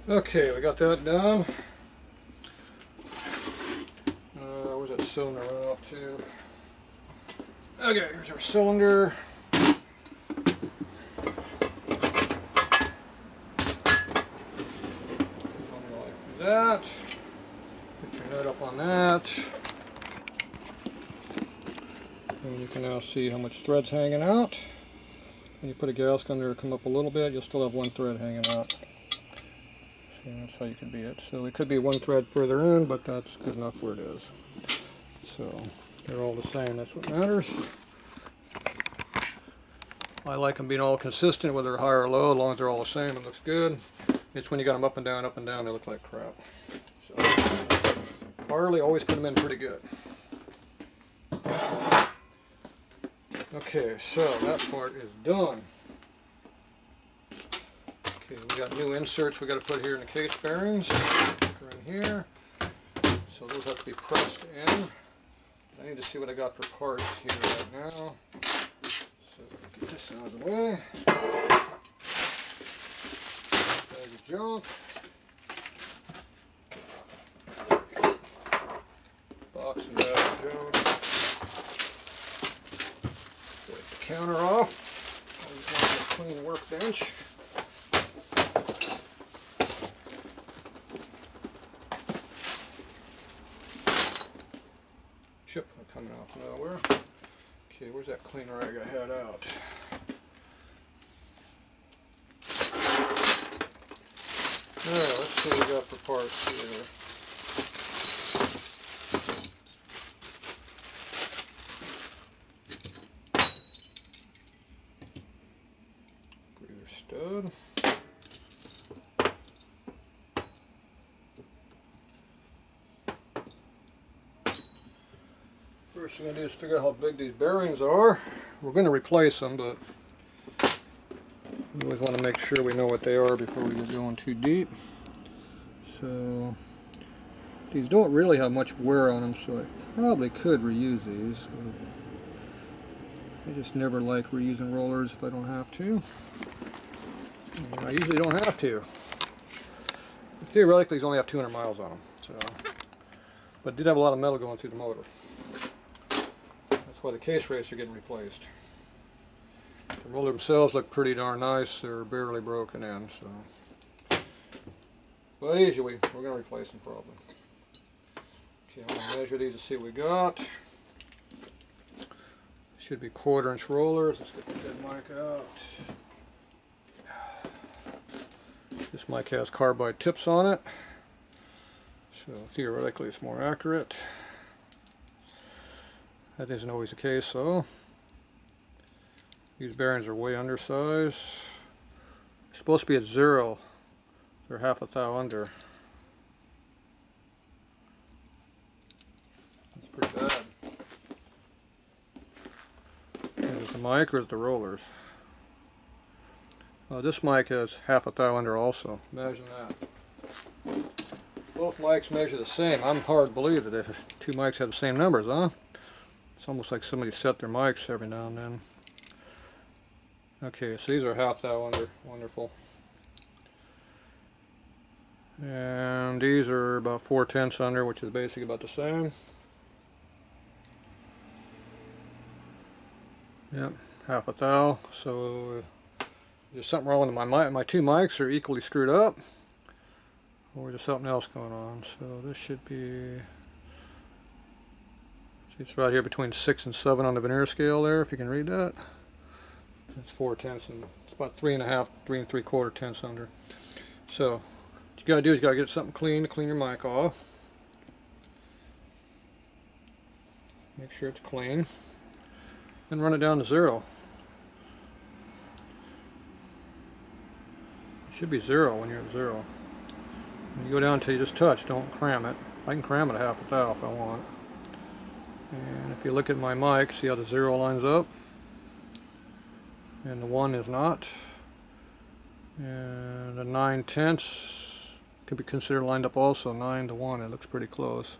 Okay, we got that done. Where's that cylinder run off to? Okay, here's our cylinder. Like that. Put your nut up on that. And you can now see how much thread's hanging out. When you put a gasket under, it'll come up a little bit. You'll still have one thread hanging out. See, that's how you can be it. So it could be one thread further in, but that's good enough where it is. So they're all the same. That's what matters. I like them being all consistent, whether they're high or low. As long as they're all the same, it looks good. It's when you got them up and down, they look like crap. So Harley, always put them in pretty good. Okay, so that part is done. Okay, we got new inserts we got to put here in the case bearings. They're in here. So those have to be pressed in. I need to see what I got for parts here right now. So get this out of the way. Bag of junk. Box and bag of junk. Take the counter off. Always want a clean workbench. Chip coming off nowhere. Okay, where's that clean rag I had out? Alright, let's see what we got for parts here. Breather stud. First thing I'm going to do is figure out how big these bearings are. We're going to replace them, but we always want to make sure we know what they are before we get going too deep. So these don't really have much wear on them, so I probably could reuse these. I just never like reusing rollers if I don't have to. And I usually don't have to. Theoretically, these only have 200 miles on them. So, but it did have a lot of metal going through the motor. That's why the case rates are getting replaced. The rollers themselves look pretty darn nice. They're barely broken in. So, but easily, we're going to replace them probably. Okay, I'm going to measure these to see what we got. Should be 1/4 inch rollers. Let's get the dead mic out. This mic has carbide tips on it, so theoretically it's more accurate. That isn't always the case though. These bearings are way undersized. They're supposed to be at 0. They're half a thou under. That's pretty bad. Is it the mic or is it the rollers? This mic has half a thou under also. Imagine that. Both mics measure the same. I'm hard to believe that if two mics have the same numbers, huh? It's almost like somebody set their mics every now and then. Okay, so these are half thou under. Wonderful. And these are about 4/10 under, which is basically about the same. Yep, half a thou. So there's something wrong with my two mics are equally screwed up, or there's something else going on. So this should be, see, it's right here between 6 and 7 on the vernier scale there, if you can read that. It's 4/10 and it's about 3.5, 3 3/4 tenths under. So what you gotta do is you gotta get something clean to clean your mic off. Make sure it's clean. Then run it down to 0. It should be 0 when you're at 0. When you go down until you just touch, don't cram it. I can cram it a half a thou if I want. And if you look at my mic, see how the 0 lines up? And the 1 is not. And the 9/10 could be considered lined up also, 9 to 1. It looks pretty close.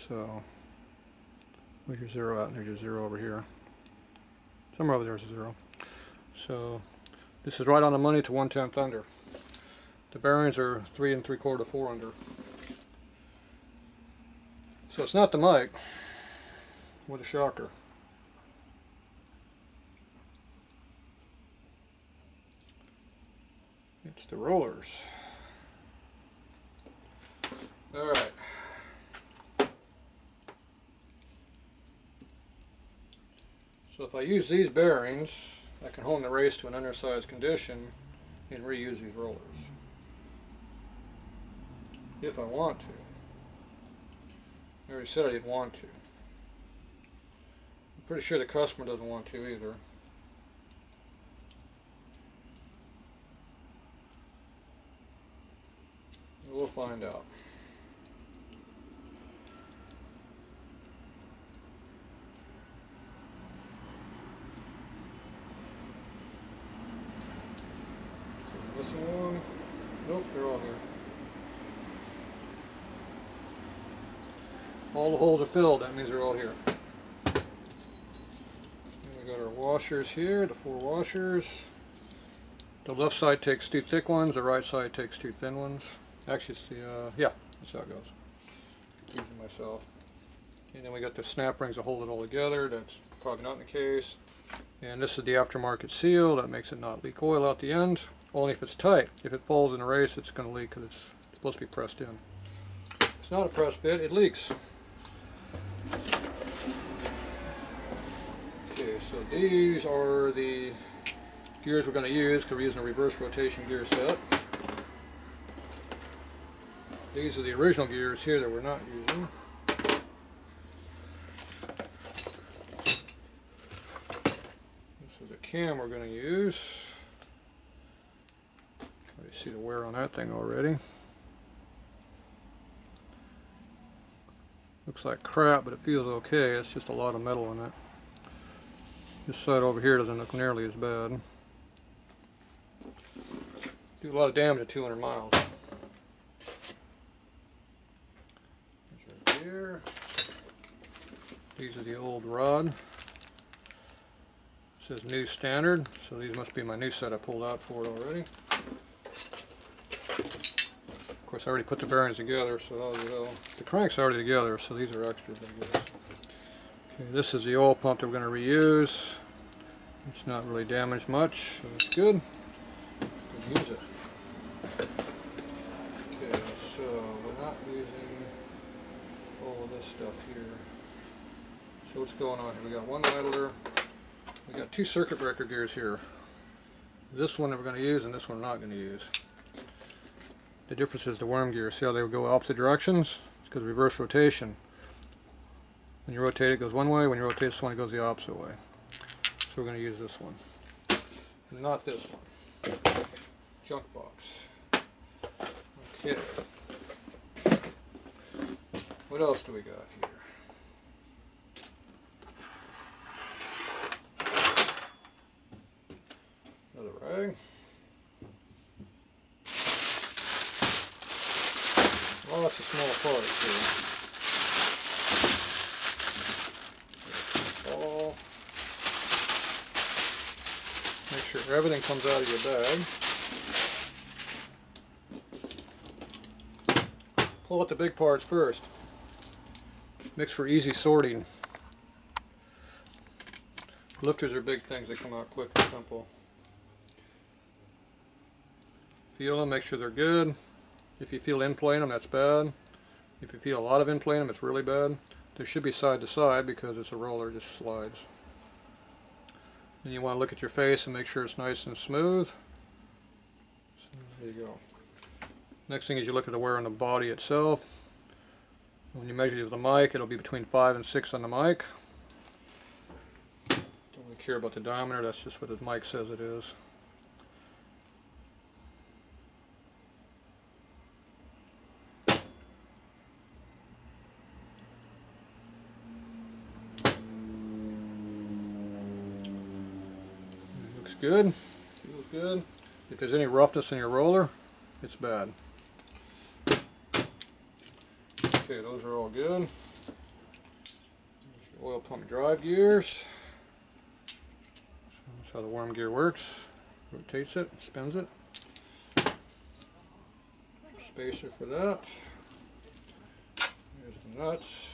So where's your 0 at? And there's your 0 over here. Somewhere over there's a 0. So this is right on the money to 1/10 under. The bearings are 3 3/4 to 4 under. So it's not the mic with a shocker. It's the rollers. Alright. So if I use these bearings, I can hone the race to an undersized condition and reuse these rollers. If I want to. I already said I didn't want to. I'm pretty sure the customer doesn't want to either. We'll find out. Missing one? Nope, they're all here. All the holes are filled, that means they're all here. And we got our washers here, the 4 washers. The left side takes 2 thick ones, the right side takes 2 thin ones. Actually, it's the, yeah, that's how it goes. Confusing myself. And then we got the snap rings to hold it all together. That's probably not the case. And this is the aftermarket seal. That makes it not leak oil out the end. Only if it's tight. If it falls in a race, it's going to leak because it's supposed to be pressed in. It's not a press fit, it leaks. Okay, so these are the gears we're going to use because we're using a reverse rotation gear set. These are the original gears here that we're not using. This is the cam we're going to use. You see the wear on that thing already. Looks like crap, but it feels okay. It's just a lot of metal in it. This side over here doesn't look nearly as bad. Do a lot of damage at 200 miles. Here. These are the old rod. It says new standard, so these must be my new set I pulled out for it already. Of course, I already put the bearings together, so the crank's already together, so these are extras, I guess. Okay, this is the oil pump that we're going to reuse. It's not really damaged much, so that's good. We'll use it. Okay, so we're not using all of this stuff here. So what's going on here? We got one idler. We got 2 circuit breaker gears here. This one that we're going to use and this one we're not going to use. The difference is the worm gear. See how they go opposite directions? It's because of reverse rotation. When you rotate it goes one way, when you rotate this one it goes the opposite way. So we're going to use this one. Not this one. Junk box. Okay. What else do we got here? Another rag. Lots of small parts here. All. Make sure everything comes out of your bag. Pull out the big parts first. Makes for easy sorting. Lifters are big things that come out quick and simple. Feel them, make sure they're good. If you feel in play them, that's bad. If you feel a lot of in play them, it's really bad. They should be side to side because it's a roller, it just slides. And you want to look at your face and make sure it's nice and smooth. So there you go. Next thing is you look at the wear on the body itself. When you measure it with the mic, it'll be between 5 and 6 on the mic. Don't really care about the diameter, that's just what the mic says it is. Looks good, feels good. If there's any roughness in your roller, it's bad. Okay, those are all good. There's your oil pump drive gears. So that's how the worm gear works. Rotates it, spins it. spacer for that. Here's the nuts.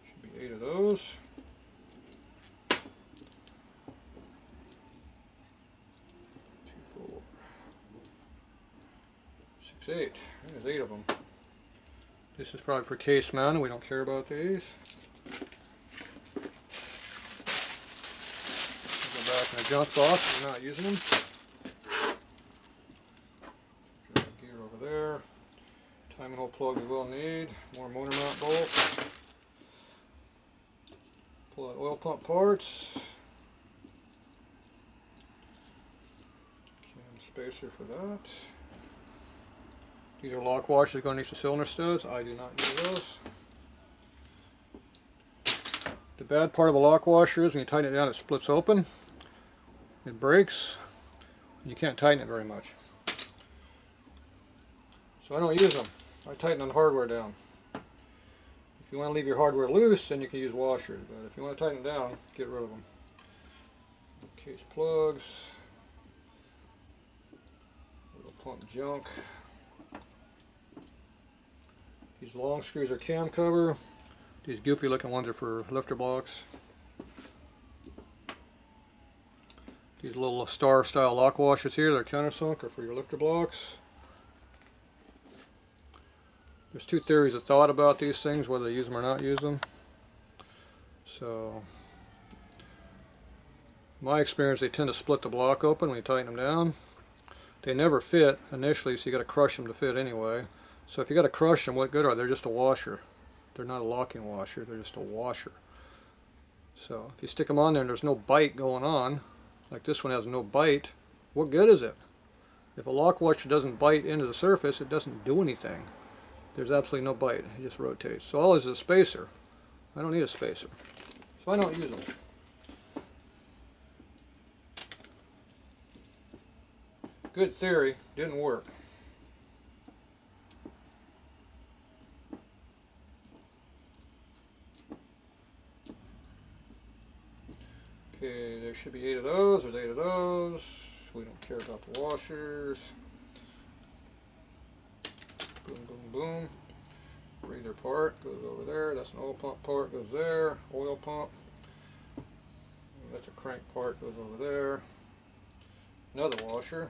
Should be 8 of those. 2, 4, 6, 8. There's 8 of them. This is probably for case mounting. We don't care about these. Go back in the junk box. We're not using them. Drag gear over there. Timing hole plug we will need. More motor mount bolts. Pull out oil pump parts. Cam spacer for that. These are lock washers going underneath the cylinder studs. I do not use those. The bad part of a lock washer is when you tighten it down, it splits open. It breaks. You can't tighten it very much. So I don't use them. I tighten on hardware down. If you want to leave your hardware loose, then you can use washers. But if you want to tighten it down, get rid of them. Case plugs. Little pump junk. These long screws are cam cover. These goofy looking ones are for lifter blocks. These little star style lock washers here, they're countersunk, are for your lifter blocks. There's 2 theories of thought about these things, whether they use them or not use them. So, my experience, they tend to split the block open when you tighten them down. They never fit initially, so you got to crush them to fit anyway. So if you got to crush them, what good are they? They're just a washer. They're not a locking washer, they're just a washer. So if you stick them on there and there's no bite going on, like this one has no bite, what good is it? If a lock washer doesn't bite into the surface, it doesn't do anything. There's absolutely no bite, it just rotates. So all this is a spacer. I don't need a spacer, so I don't use them. Good theory, didn't work. Okay, there should be 8 of those. There's 8 of those. We don't care about the washers. Boom, boom, boom. Breather part goes over there. That's an oil pump part, goes there. Oil pump. That's a crank part, goes over there. Another washer.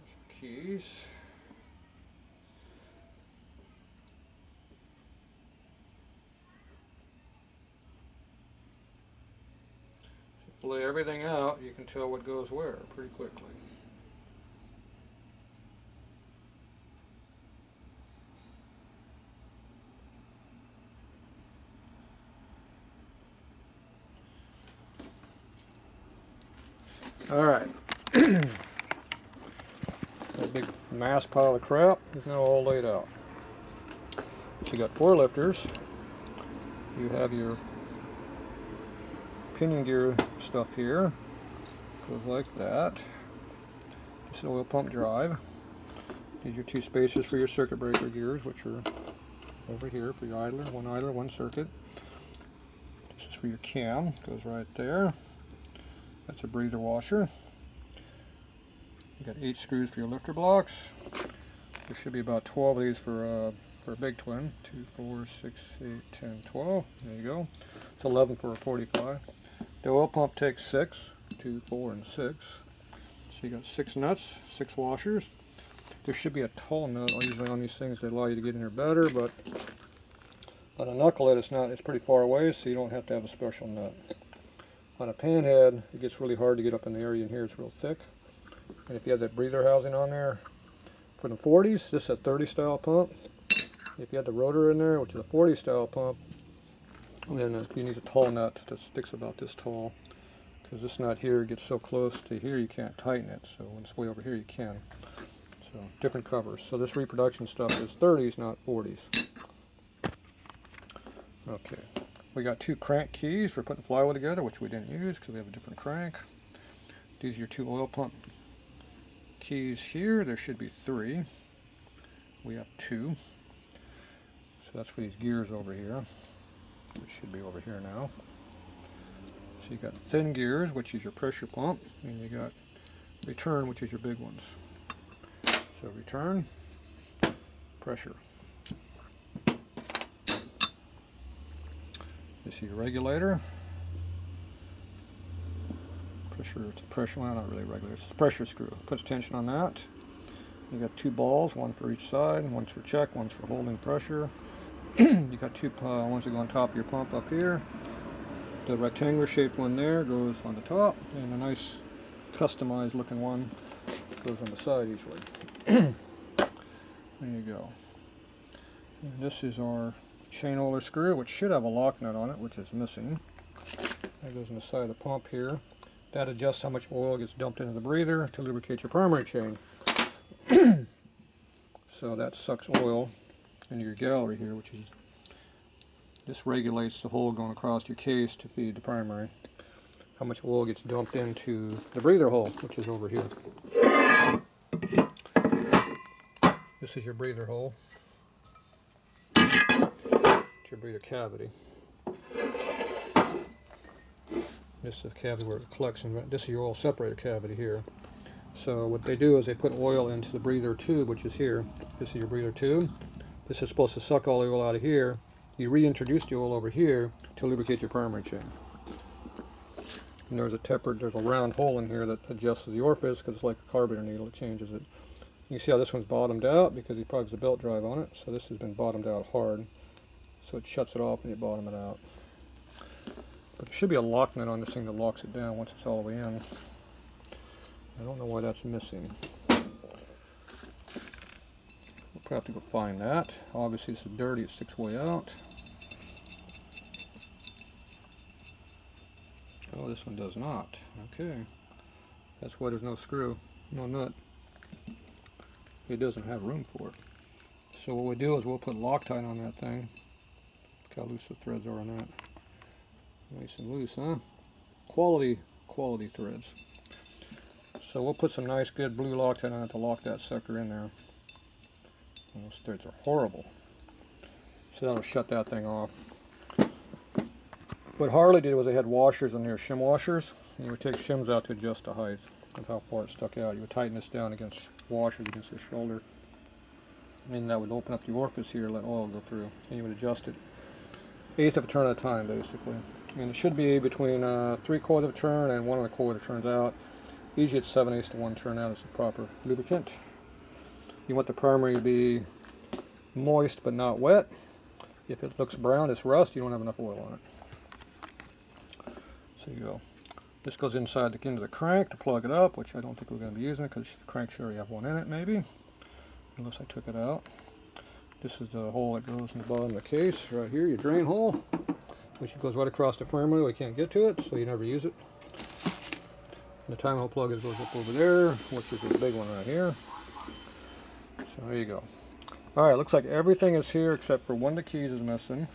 Some keys. If you lay everything out, you can tell what goes where pretty quickly. Alright, that big mass pile of crap is now all laid out. So you got 4 lifters, you have your pinion gear stuff here, goes like that, just an oil pump drive. These are your 2 spacers for your circuit breaker gears, which are over here for your idler, 1 circuit. This is for your cam, goes right there. That's a breather washer. You got 8 screws for your lifter blocks. There should be about 12 of these for a big twin. 2, 4, 6, 8, 10, 12. There you go. It's 11 for a 45. The oil pump takes 6, 2, 4, and 6. So you got 6 nuts, 6 washers. There should be a tall nut. Usually on these things they allow you to get in here better, but on a knucklehead it's not. It's pretty far away, so you don't have to have a special nut. On a panhead, it gets really hard to get up in the area in here. It's real thick. And if you have that breather housing on there, for the 40s, this is a 30 style pump. If you have the rotor in there, which is a 40 style pump, then you need a tall nut that sticks about this tall. Because this nut here gets so close to here you can't tighten it. So when it's way over here you can. So different covers. So this reproduction stuff is 30s, not 40s. Okay. We got 2 crank keys for putting flywheel together, which we didn't use because we have a different crank. These are your 2 oil pump keys here. There should be 3. We have 2. So that's for these gears over here. It should be over here now. So you got thin gears, which is your pressure pump, and you got return, which is your big ones. So return, pressure. This is your regulator. Pressure, it's a pressure, well, not really regulator, it's a pressure screw. Puts tension on that. You got two balls, one for each side, one's for check, one's for holding pressure. You got two ones that go on top of your pump up here. The rectangular shaped one there goes on the top, and a nice customized looking one goes on the side usually. There you go. And this is our chain holder screw, which should have a lock nut on it, which is missing. That goes on the side of the pump here. That adjusts how much oil gets dumped into the breather to lubricate your primary chain. So that sucks oil into your gallery here, which is, this regulates the hole going across your case to feed the primary. How much oil gets dumped into the breather hole, which is over here. This is your breather hole. It's your breather cavity. This is the cavity where it collects, and this is your oil separator cavity here. So what they do is they put oil into the breather tube, which is here. This is your breather tube. This is supposed to suck all the oil out of here. You reintroduce the oil over here to lubricate your primary chain. And there's a round hole in here that adjusts the orifice because it's like a carburetor needle. It changes it. You can see how this one's bottomed out because he probably has a belt drive on it. So this has been bottomed out hard. So it shuts it off and you bottom it out. But there should be a lock nut on this thing that locks it down once it's all the way in. I don't know why that's missing. We'll probably have to go find that. Obviously this is dirty, it sticks way out. Oh, this one does not. Okay. That's why there's no screw, no nut. It doesn't have room for it. So what we do is we'll put Loctite on that thing. Look how loose the threads are on that. Nice and loose, huh? Quality threads. So we'll put some nice good blue Loctite on it to lock that sucker in there. And those threads are horrible. So that'll shut that thing off. What Harley did was they had washers on there, shim washers. And you would take shims out to adjust the height of how far it stuck out. You would tighten this down against washers against the shoulder. And that would open up the orifice here, let oil go through. And you would adjust it 1/8 of a turn at a time, basically. And it should be between 3/4 of a turn and 1 1/4 turns out. Usually it's 7/8 to 1 turn out as the proper lubricant. You want the primary to be moist but not wet. If it looks brown, it's rust, you don't have enough oil on it. So you go. This goes inside into the crank to plug it up, which I don't think we're going to be using it because the crank should already have one in it, maybe. Unless I took it out. This is the hole that goes in the bottom of the case, right here, your drain hole, which goes right across the firmware. We can't get to it, so you never use it. And the time hole plug goes up over there, which is the big one right here. So there you go. Alright, looks like everything is here except for one of the keys is missing.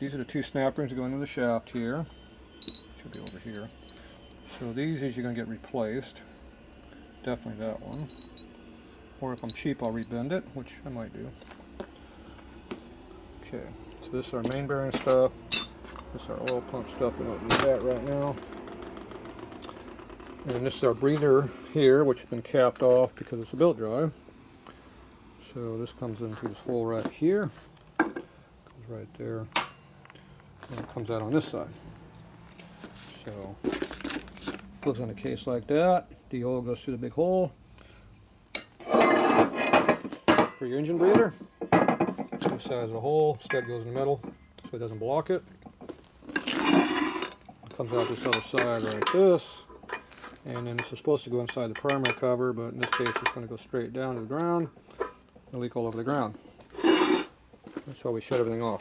These are the two snap rings that go into the shaft here. Should be over here. So these are going to get replaced. Definitely that one. Or if I'm cheap, I'll rebend it, which I might do. Okay, so this is our main bearing stuff. This is our oil pump stuff. We don't need that right now. And this is our breather here, which has been capped off because it's a belt drive. So this comes into this hole right here. Goes right there. And it comes out on this side. So it goes in a case like that. The oil goes through the big hole. For your engine breather, the size of the hole, stud goes in the middle so it doesn't block it. It comes out this other side like this, and then this is supposed to go inside the primary cover, but in this case it's going to go straight down to the ground and leak all over the ground. That's why we shut everything off.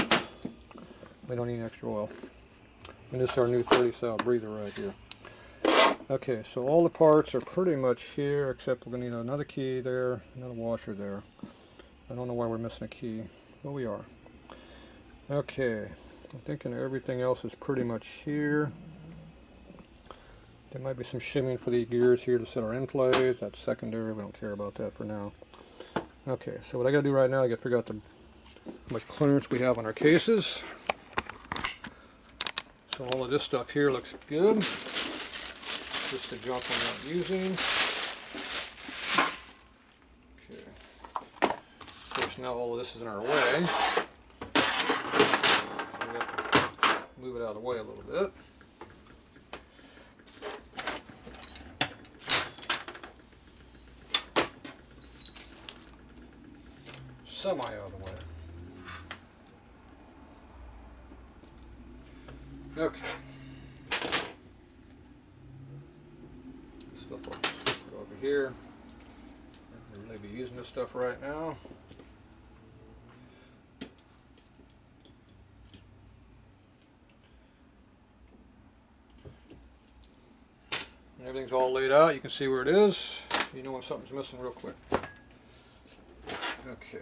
We don't need extra oil. And this is our new 30 cell breather right here. Okay, so all the parts are pretty much here, except we're going to need another key there, another washer there. I don't know why we're missing a key, but we are. Okay, I'm thinking everything else is pretty much here. There might be some shimming for the gears here to set our end plays. That's secondary, we don't care about that for now. Okay, so what I got to do right now, I got to figure out how much clearance we have on our cases. So all of this stuff here looks good. Just the junk I'm not using. So now all of this is in our way. We have to move it out of the way a little bit. Semi out of the way. Okay. Stuff like this. Put it over here. I'm going to be using this stuff right now. And everything's all laid out. You can see where it is. You know when something's missing real quick. Okay.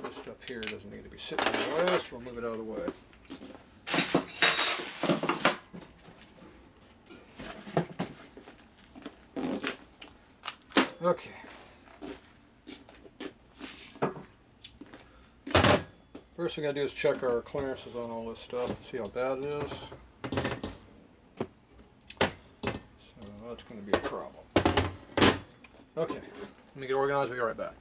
This stuff here doesn't need to be sitting in the way, so we'll move it out of the way. Okay. First thing I do is check our clearances on all this stuff, see how bad it is. So that's going to be a problem. Okay, let me get organized, we'll be right back.